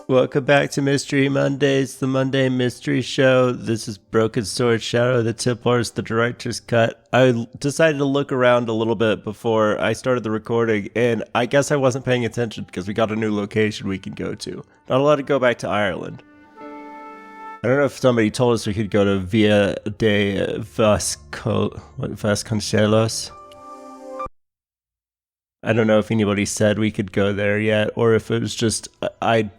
Welcome back to Mystery Mondays, the Monday Mystery Show. This is Broken Sword, Shadow of the Templars, the director's cut. I decided to look around a little bit before I started the recording, and I guess I wasn't paying attention because we got a new location we can go to. Not allowed to go back to Ireland. I don't know if somebody told us we could go to Via de Vasconcellos. I don't know if anybody said we could go there yet, or if it was just I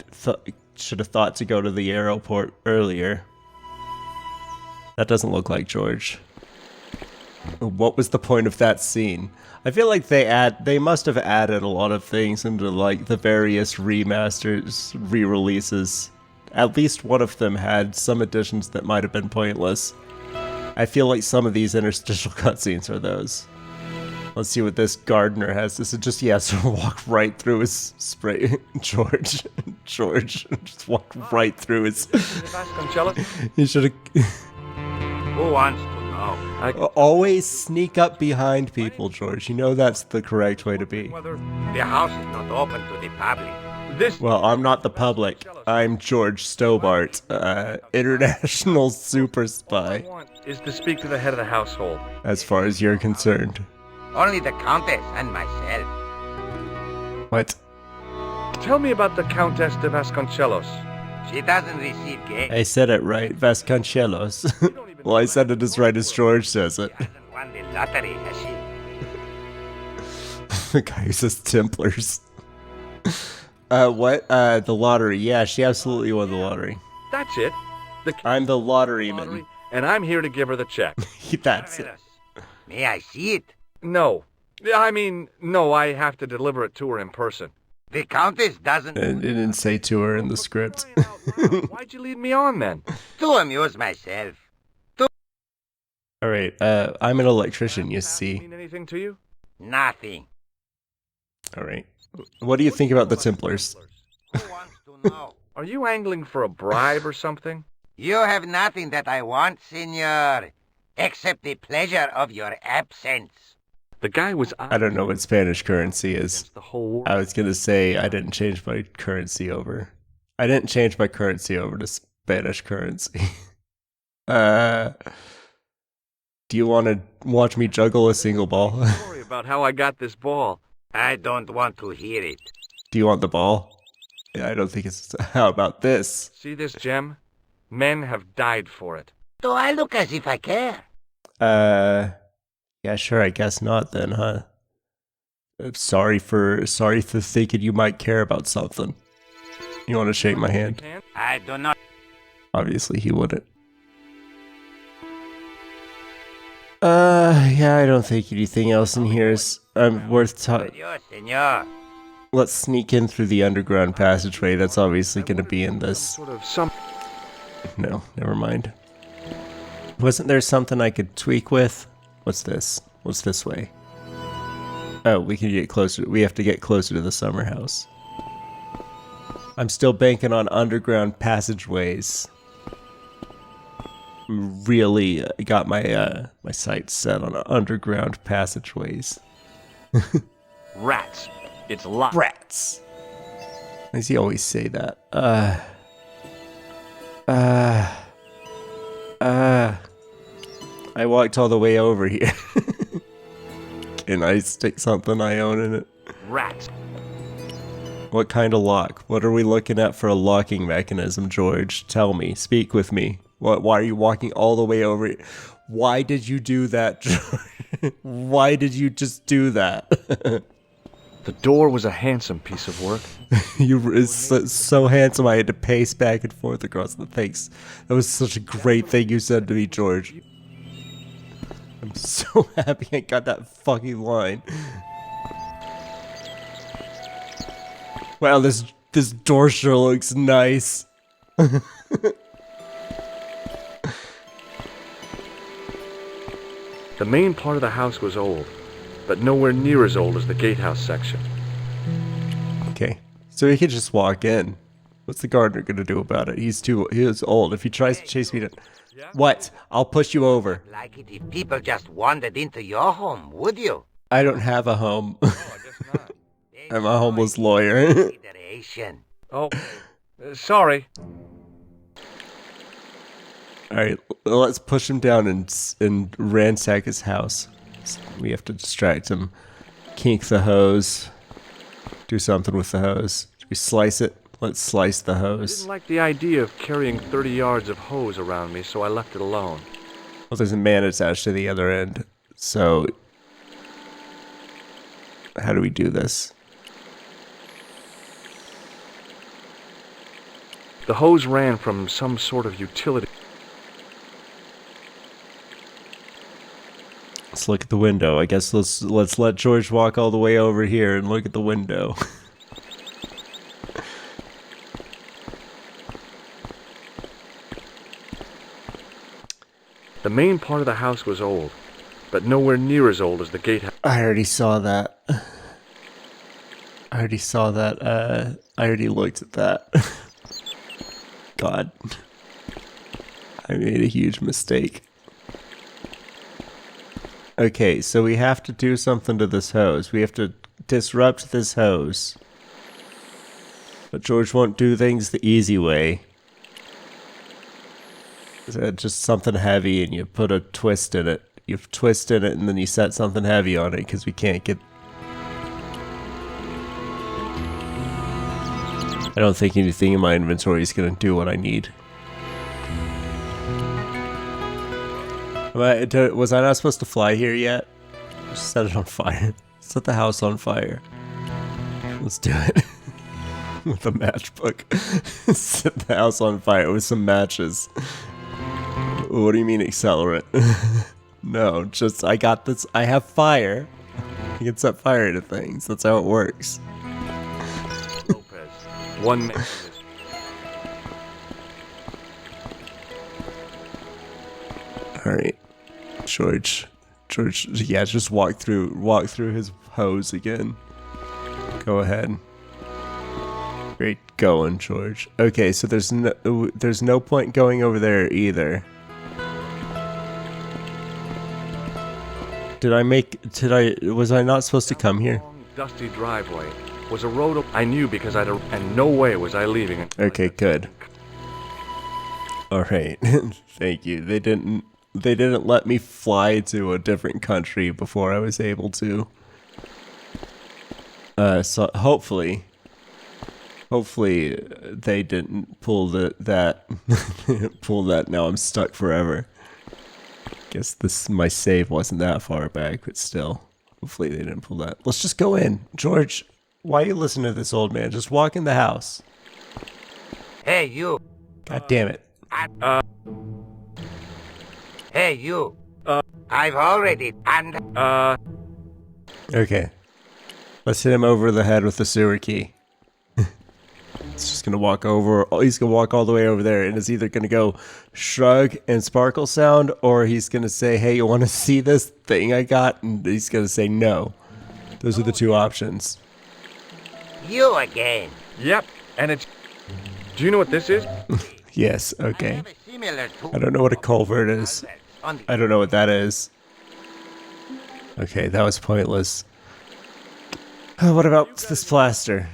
should have thought to go to the airport earlier. That doesn't look like George. What was the point of that scene? I feel like they must have added a lot of things into like the various remasters, re-releases. At least one of them had some additions that might have been pointless. I feel like some of these interstitial cutscenes are those. Let's see what this gardener has. This is just, he has to walk right through his spray. George, just walk right through his... He should have... Who wants to know? Always sneak up behind people, George. You know that's the correct way to be. The house is not open to the public. Well, I'm not the public. I'm George Stobart, international super spy. All I want is to speak to the head of the household. As far as you're concerned. Only the Countess and myself. What? Tell me about the Countess de Vasconcellos. She doesn't receive gifts. I said it right, Vasconcellos. Well, I said it as right as George says it. She hasn't won the lottery, has she? The guy who says Templars. What? The lottery. Yeah, she absolutely won the lottery. That's it. I'm the lotteryman. And I'm here to give her the check. That's it. May I see it? No. No, I have to deliver it to her in person. The Countess doesn't... It didn't say to her in the script. Why'd you lead me on then? To amuse myself. Alright, I'm an electrician, you see. Mean anything to you? Nothing. Alright. What do you think about the Templars? Who wants to know? Are you angling for a bribe or something? You have nothing that I want, senor, except the pleasure of your absence. The guy was... I don't know what Spanish currency is. The whole world. I was gonna say I didn't change my currency over. I didn't change my currency over to Spanish currency. Do you want to watch me juggle a single ball? Sorry about how I got this ball. I don't want to hear it. Do you want the ball? Yeah, I don't think it's... How about this? See this gem? Men have died for it. Do I look as if I care? Yeah, sure, I guess not then, huh? Sorry for thinking you might care about something. You want to shake my hand? I do not. Obviously he wouldn't. Yeah, I don't think anything else in here is worth talking. Senor. Let's sneak in through the underground passageway. That's obviously going to be in this. Sort of some... No, never mind. Wasn't there something I could tweak with? What's this? What's this way? Oh, we can get closer. We have to get closer to the summer house. I'm still banking on underground passageways. Really got my my sights set on underground passageways. Rats. It's locked. Rats. Why does he always say that? I walked all the way over here. Can I stick something I own in it? Rats. What kind of lock? What are we looking at for a locking mechanism, George? Tell me. Speak with me. Why are you walking all the way over here? Why did you do that, George? Why did you just do that? The door was a handsome piece of work. You were so handsome I had to pace back and forth across the face. That was such a great thing you said to me, George. I'm so happy I got that fucking line. Wow, this door sure looks nice. The main part of the house was old, but nowhere near as old as the gatehouse section. Okay, so he could just walk in. What's the gardener gonna do about it? He is old. If he tries to chase me to... What? I'll push you over. Like it if people just wandered into your home, would you? I don't have a home. Oh, I guess not. I'm a homeless lawyer. Consideration. Oh, Sorry. Alright, let's push him down and ransack his house. We have to distract him. Kink the hose. Do something with the hose. Should we slice it? Let's slice the I hose. didn't like the idea of carrying 30 yards of hose around me, so I left it alone. Well, there's a man attached to the other end. So, how do we do this? The hose ran from some sort of utility. Let's look at the window. I guess let's let George walk all the way over here and look at the window. The main part of the house was old, but nowhere near as old as the gatehouse. I already saw that. I already looked at that. God. I made a huge mistake. Okay, so we have to do something to this hose. We have to disrupt this hose. But George won't do things the easy way. Just something heavy and you put a twist in it. You twist in it and then you set something heavy on it because we can't get... I don't think anything in my inventory is going to do what I need. Was I not supposed to fly here yet? Just set it on fire. Set the house on fire. Let's do it. With a matchbook. Set the house on fire with some matches. What do you mean accelerant? No, just I got this. I have fire. You can set fire to things. That's how it works. Lopez. 1 minute. Alright. George, yeah, just walk through his hose again. Go ahead. Great going, George. Okay, so there's no point going over there either. Was I not supposed to come here? Long, dusty driveway was a road I knew because and no way was I leaving it. Okay, good. Alright. Thank you. They didn't let me fly to a different country before I was able to. So hopefully they didn't pull that pull that. Now I'm stuck forever. Guess my save wasn't that far back, but still. Hopefully they didn't pull that. Let's just go in. George, why are you listening to this old man? Just walk in the house. Hey, you. God damn it. Hey, you. I've already... Okay. Let's hit him over the head with the sewer key. It's just gonna walk over. He's gonna walk all the way over there, and it's either gonna go shrug and sparkle sound, or he's gonna say, "Hey, you want to see this thing I got?" And he's gonna say no. Those are the two options. You again. Yep, and it's... Do you know what this is? Yes. Okay. I have a similar tool I don't know what a culvert is. on the... I don't know what that is. Okay, that was pointless. What about this plaster?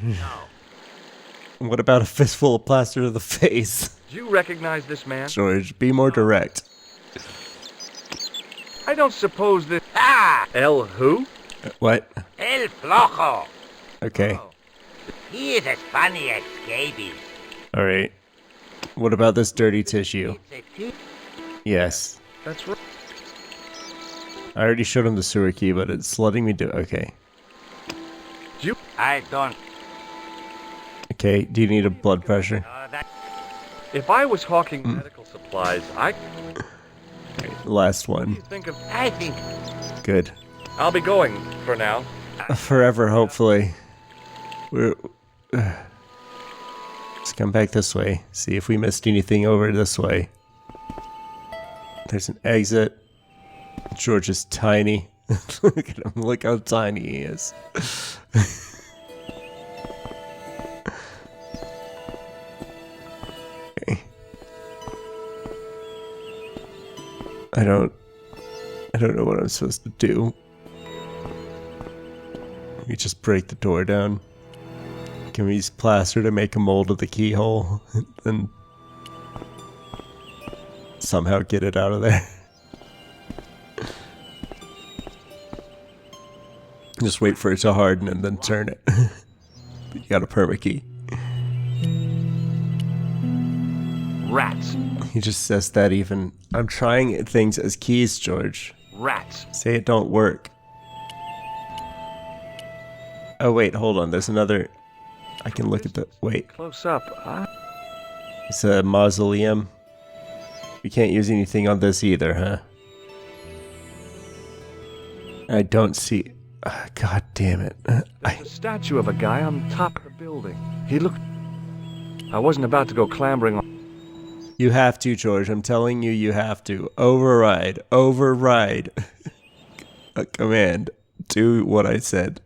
What about a fistful of plaster to the face? Do you recognize this man? George, be more direct. I don't suppose that... Ah! El who? What? El Flojo. Okay. He is as funny as scabies. Alright. What about this dirty tissue? It's a key. Yes. That's right. I already showed him the sewer key, but it's letting me do... Okay. I don't... Okay, do you need a blood pressure? that... If I was hawking medical supplies, Alright, last What do one. you think of... I think... Good. I'll be going for now. Forever, hopefully. Let's come back this way. See if we missed anything over this way. There's an exit. George is tiny. Look at him. Look how tiny he is. Okay. I don't know what I'm supposed to do. We just break the door down. Can we use plaster to make a mold of the keyhole and somehow get it out of there? Just wait for it to harden and then turn it. You got a perma key. Rats. He just says that even. I'm trying things as keys, George. Rats. Say it don't work. Oh wait, hold on. There's another. I can look at the. Wait. Close up. It's a mausoleum. You can't use anything on this either, huh? I don't see. God damn it. There's a statue of a guy on top of the building. He looked... I wasn't about to go clambering on... You have to, George. I'm telling you, you have to. Override. Override. A command. Do what I said.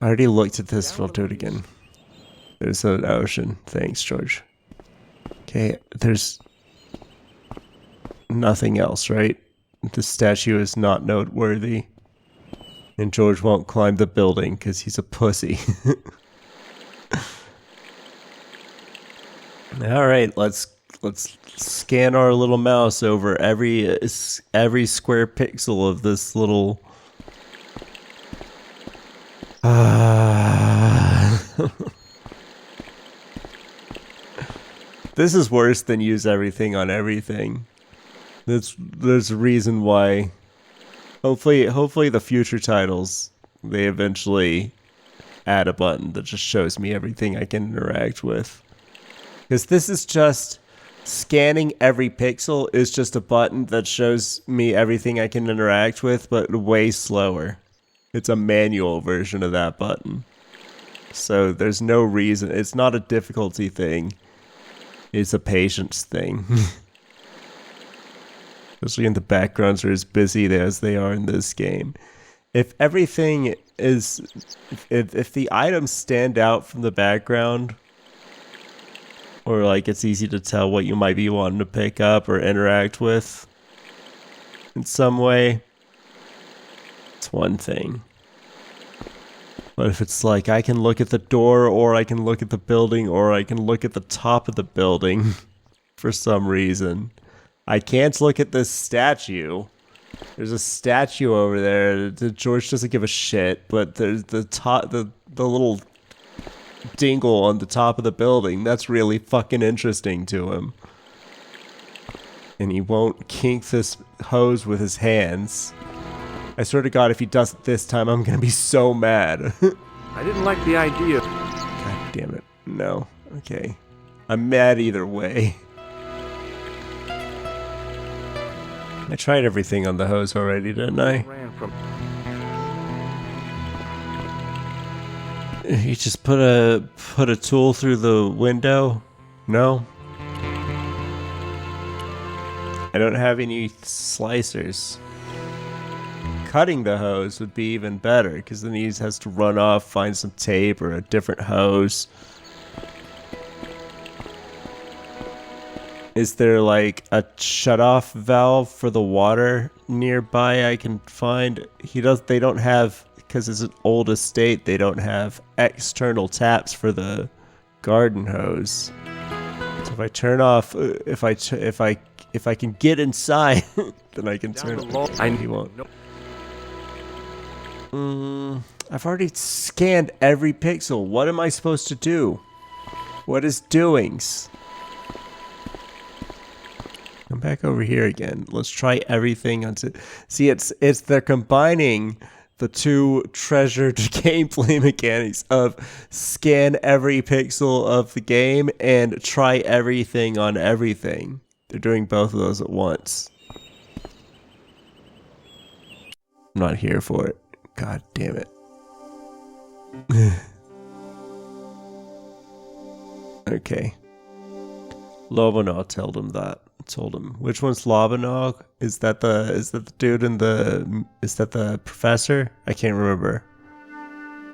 I already looked at this. We'll do it again. There's an ocean. Thanks, George. Okay, there's nothing else, right? The statue is not noteworthy. And George won't climb the building because he's a pussy. All right, let's scan our little mouse over every square pixel of this little. This is worse than use everything on everything. There's a reason why. Hopefully the future titles, they eventually add a button that just shows me everything I can interact with. Because this is just scanning every pixel is just a button that shows me everything I can interact with, but way slower. It's a manual version of that button. So there's no reason. It's not a difficulty thing. It's a patience thing. Especially when the backgrounds are as busy as they are in this game. If everything is... If the items stand out from the background, or like it's easy to tell what you might be wanting to pick up or interact with in some way, it's one thing. But if it's like, I can look at the door, or I can look at the building, or I can look at the top of the building for some reason. I can't look at this statue. There's a statue over there. George doesn't give a shit, but there's the little dingle on the top of the building. That's really fucking interesting to him. And he won't kink this hose with his hands. I swear to God, if he does it this time, I'm gonna be so mad. I didn't like the idea. God damn it. No. Okay. I'm mad either way. I tried everything on the hose already, didn't I? You just put a tool through the window? No? I don't have any slicers. Cutting the hose would be even better, because then he has to run off, find some tape or a different hose. Is there like a shut-off valve for the water nearby I can find? They don't have, because it's an old estate, they don't have external taps for the garden hose. So if I turn off, if I can get inside, then I can turn it off. He won't. I've already scanned every pixel. What am I supposed to do? What is doings? Come back over here again. Let's try everything onto. See, they're combining the two treasured gameplay mechanics of scan every pixel of the game and try everything on everything. They're doing both of those at once. I'm not here for it. God damn it. Okay. Lobanog told him that. Told him. Which one's Lobanog? Is that the dude in the... Is that the professor? I can't remember.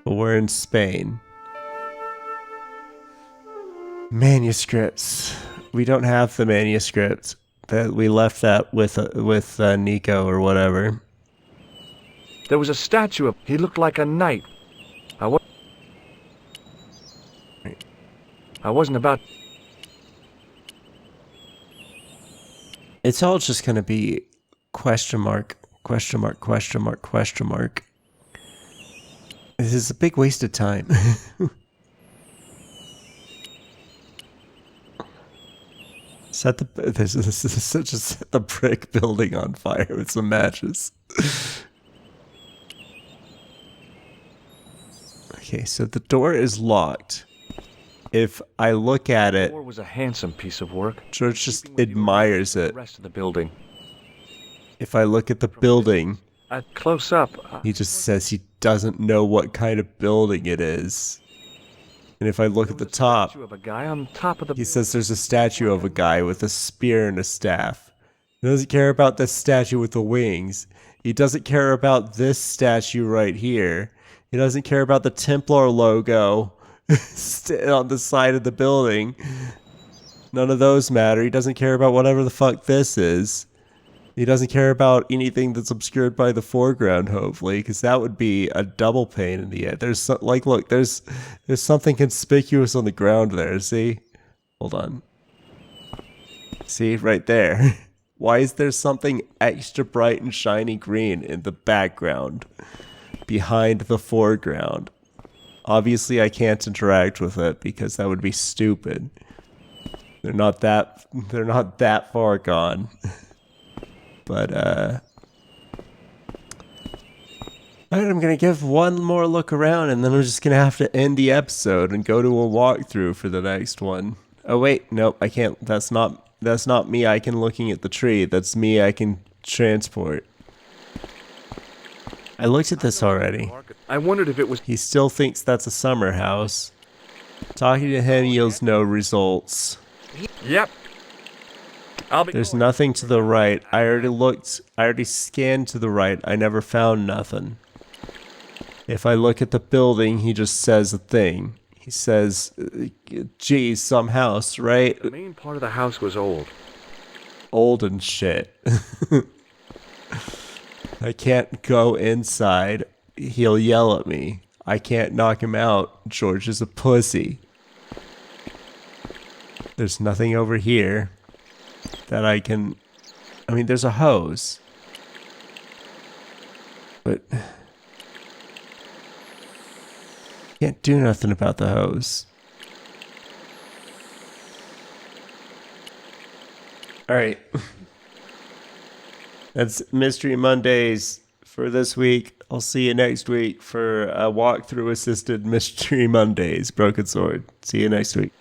But we're in Spain. Manuscripts. We don't have the manuscript. That we left that with Nico or whatever. There was a statue of... He looked like a knight. I wasn't about... It's all just gonna be question mark, question mark, question mark, question mark. This is a big waste of time. This is such a set the brick building on fire with some matches. Okay, so the door is locked. If I look at it, The door was a handsome piece of work. George just admires The it. rest of the building. If I look at the building, At close up, he just says he doesn't know what kind of building it is. And if I look at the top, of a guy on top of the... he says there's a statue of a guy with a spear and a staff. He doesn't care about this statue with the wings. He doesn't care about this statue right here. He doesn't care about the Templar logo on the side of the building. None of those matter. He doesn't care about whatever the fuck this is. He doesn't care about anything that's obscured by the foreground, hopefully, because that would be a double pain in the head. There's look, there's something conspicuous on the ground there. See, hold on. See right there. Why is there something extra bright and shiny green in the background, behind the foreground? Obviously, I can't interact with it because that would be stupid. They're not that far gone. But, alright, I'm gonna give one more look around and then I'm just gonna have to end the episode and go to a walkthrough for the next one. Oh wait, nope, I can't, that's not me I can looking at the tree, that's me I can transport. I looked at this already. I wondered if it was... He still thinks that's a summer house. Talking to him yields no results. Yep. There's nothing to the right. I already scanned to the right. I never found nothing. If I look at the building, he just says a thing. He says, geez, some house, right? The main part of the house was old. Old and shit. I can't go inside. He'll yell at me. I can't knock him out. George is a pussy. There's nothing over here that I can... I mean, there's a hose. But... can't do nothing about the hose. Alright. That's Mystery Mondays for this week. I'll see you next week for a walkthrough assisted Mystery Mondays. Broken Sword. See you next week.